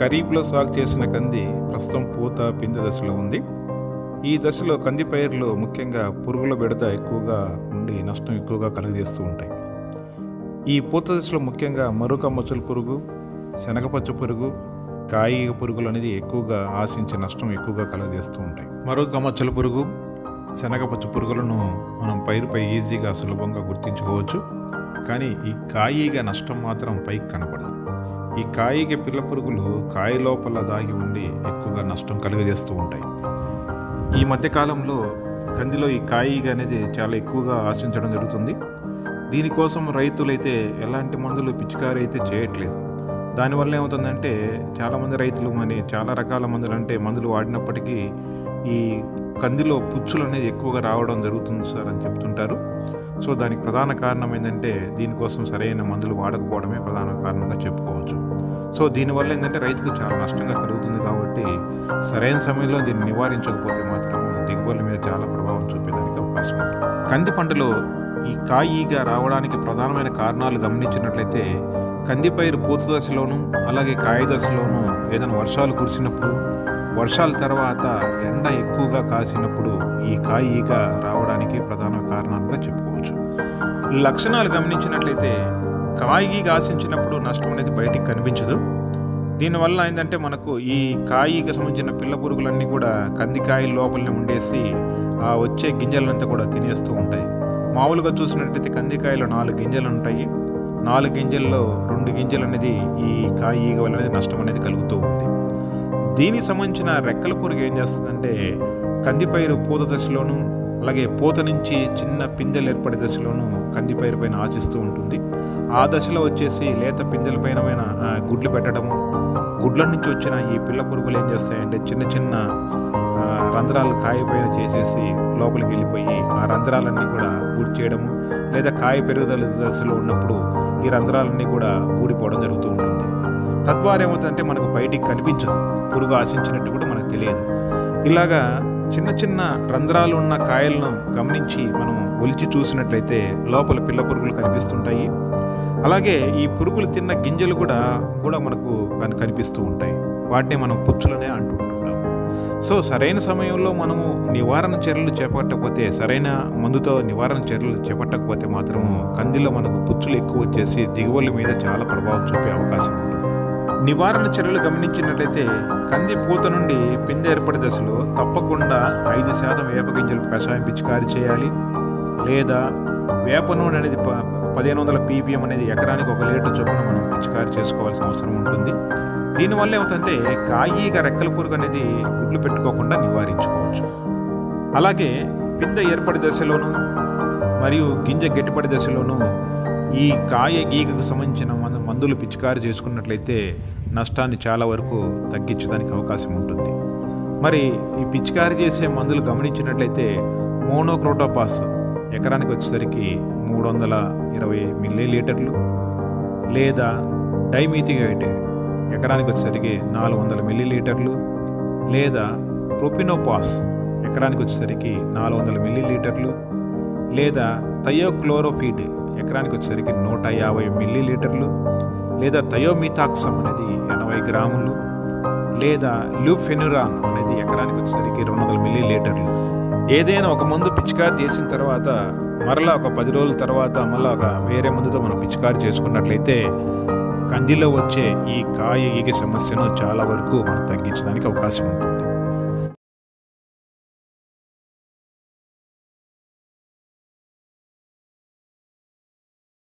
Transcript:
ఖరీఫ్లో సాగు చేసిన కంది ప్రస్తుతం పూత పిందె దశలో ఉంది. ఈ దశలో కంది పైరులో ముఖ్యంగా పురుగుల బెడద ఎక్కువగా ఉండి నష్టం ఎక్కువగా కలుగజేస్తూ ఉంటాయి. ఈ పూత దశలో ముఖ్యంగా మరుక మచ్చల పురుగు, శనగపచ్చ పురుగు, కాయిగ పురుగులు అనేది ఎక్కువగా ఆశించి నష్టం ఎక్కువగా కలుగజేస్తూ ఉంటాయి. మరుక మచ్చల పురుగు, శనగపచ్చ పురుగులను మనం పైరుపై ఈజీగా సులభంగా గుర్తించుకోవచ్చు. కానీ ఈ కాయిగ నష్టం మాత్రం పైకి కనపడదు. ఈ కాయిగ పిల్ల పురుగులు కాయ లోపల దాగి ఉండి ఎక్కువగా నష్టం కలుగజేస్తూ ఉంటాయి. ఈ మధ్యకాలంలో కందిలో ఈ కాయిగ అనేది చాలా ఎక్కువగా ఆశించడం జరుగుతుంది. దీనికోసం రైతులైతే ఎలాంటి మందులు పిచికారీ అయితే చేయట్లేదు. దానివల్ల ఏమవుతుందంటే చాలామంది రైతులు చాలా రకాల మందులు వాడినప్పటికీ ఈ కందిలో పుచ్చులు అనేది ఎక్కువగా రావడం జరుగుతుంది సార్ అని చెప్తుంటారు. సో దానికి ప్రధాన కారణం ఏంటంటే దీనికోసం సరైన మందులు వాడకపోవడమే ప్రధాన కారణంగా చెప్పుకోవచ్చు. సో దీనివల్ల ఏంటంటే రైతుకు చాలా నష్టంగా కలుగుతుంది. కాబట్టి సరైన సమయంలో దీన్ని నివారించకపోతే మాత్రం దిగుబడుల మీద చాలా ప్రభావం చూపేదానికి అవకాశం ఉంది. కంది పంటలో ఈ కాయిగ రావడానికి ప్రధానమైన కారణాలు గమనించినట్లయితే కంది పైరు పూత దశలోను అలాగే కాయ దశలోను ఏదైనా వర్షాలు కురిసినప్పుడు, వర్షాల తర్వాత ఎండ ఎక్కువగా కాసినప్పుడు ఈ కాయిగ రావడానికి ప్రధాన కారణాలుగా చెప్పుకోవచ్చు. లక్షణాలు గమనించినట్లయితే కాయిగ ఆశించినప్పుడు నష్టం అనేది బయటికి కనిపించదు. దీనివల్ల ఏంటంటే మనకు ఈ కాయికి సంబంధించిన పిల్ల పురుగులన్నీ కూడా కందికాయ లోపలనే ఉండేసి ఆ వచ్చే గింజలంతా కూడా తినేస్తూ ఉంటాయి. మామూలుగా చూసినట్లయితే కందికాయలో 4 గింజలు ఉంటాయి. 4 గింజల్లో 2 గింజలు అనేది ఈ కాయిగ వల్ల అనేది నష్టం అనేది కలుగుతూ ఉంది. దీనికి సంబంధించిన రెక్కల పురుగు ఏం చేస్తుందంటే కందిపైరు పూత దశలోను అలాగే పూత నుంచి చిన్న పిందెలు ఏర్పడే దశలోను కందిపైరు పైన ఆశిస్తూ ఉంటుంది. ఆ దశలో వచ్చేసి లేత పిందెల పైన గుడ్లు పెట్టడము, గుడ్ల నుంచి వచ్చిన ఈ పిల్ల పురుగులు ఏం చేస్తాయంటే చిన్న చిన్న రంధ్రాలు కాయ పైన చేసేసి లోపలికి వెళ్ళిపోయి ఆ రంధ్రాలన్నీ కూడా ఊడి చేయడము, లేదా కాయ పెరుగుదల దశలో ఉన్నప్పుడు ఈ రంధ్రాలన్నీ కూడా ఊడిపోవడం జరుగుతూ ఉంటుంది. తద్వారా ఏమవుతుందంటే మనకు బయటికి కనిపించదు, పురుగు ఆశించినట్టు కూడా మనకు తెలియదు. ఇలాగా చిన్న చిన్న రంధ్రాలు ఉన్న కాయలను గమనించి మనం ఒలిచి చూసినట్లయితే లోపల పిల్ల పురుగులు కనిపిస్తుంటాయి. అలాగే ఈ పురుగులు తిన్న గింజలు కూడా మనకు కనిపిస్తూ ఉంటాయి. వాటిని మనం పుచ్చులనే అంటుంటాం. సో సరైన సమయంలో మనము నివారణ చర్యలు చేపట్టకపోతే, సరైన మందుతో నివారణ చర్యలు చేపట్టకపోతే మాత్రము కందిలో మనకు పుచ్చులు ఎక్కువ వచ్చేసి దిగుబడుల మీద చాలా ప్రభావం చూపే అవకాశం ఉంటుంది. నివారణ చర్యలు గమనించినట్లయితే కంది పూత నుండి పిందె ఏర్పడే దశలో తప్పకుండా 5% వేప గింజలు కషాయం పిచికారీ చేయాలి. లేదా వేప నూనె అనేది 1500 ppm అనేది ఎకరానికి 1 లీటర్ చొప్పున మనం పిచికారీ చేసుకోవాల్సిన అవసరం ఉంటుంది. దీనివల్ల ఏమవుతుందంటే కాయిగ రెక్కల పురుగు అనేది గుడ్లు పెట్టుకోకుండా నివారించుకోవచ్చు. అలాగే పిందె ఏర్పడే దశలోను మరియు గింజ గట్టిపడే దశలోను ఈ కాయ గీగకు సంబంధించిన మందులు పిచికారీ చేసుకున్నట్లయితే నష్టాన్ని చాలా వరకు తగ్గించడానికి అవకాశం ఉంటుంది. మరి ఈ పిచికారీ చేసే మందులు గమనించినట్లయితే మోనోక్రోటోపాస్ ఎకరానికి వచ్చేసరికి 320 మిల్లీలీటర్లు, లేదా డైమీథియోయేట్ ఎకరానికి వచ్చేసరికి 400 మిల్లీలీటర్లు, లేదా ప్రొపినోపాస్ ఎకరానికి వచ్చేసరికి 400 మిల్లీలీటర్లు, లేదా థయోక్లోరోఫీడ్ ఎకరానికి వచ్చేసరికి 150 మిల్లీలీటర్లు, లేదా థయోమిథాక్సమ్ అనేది 80 గ్రాములు, లేదా లూఫెనురాన్ అనేది ఎకరానికి వచ్చేసరికి 200 మిల్లీలీటర్లు. ఏదైనా ఒక మందు పిచికారీ చేసిన తర్వాత మరలా ఒక 10 రోజుల తర్వాత మళ్ళీ వేరే మందుతో మనం పిచికారీ చేసుకున్నట్లయితే కందిలో వచ్చే ఈ కాయ ఈగ సమస్యను చాలా వరకు మనం తగ్గించడానికి అవకాశం ఉంటుంది.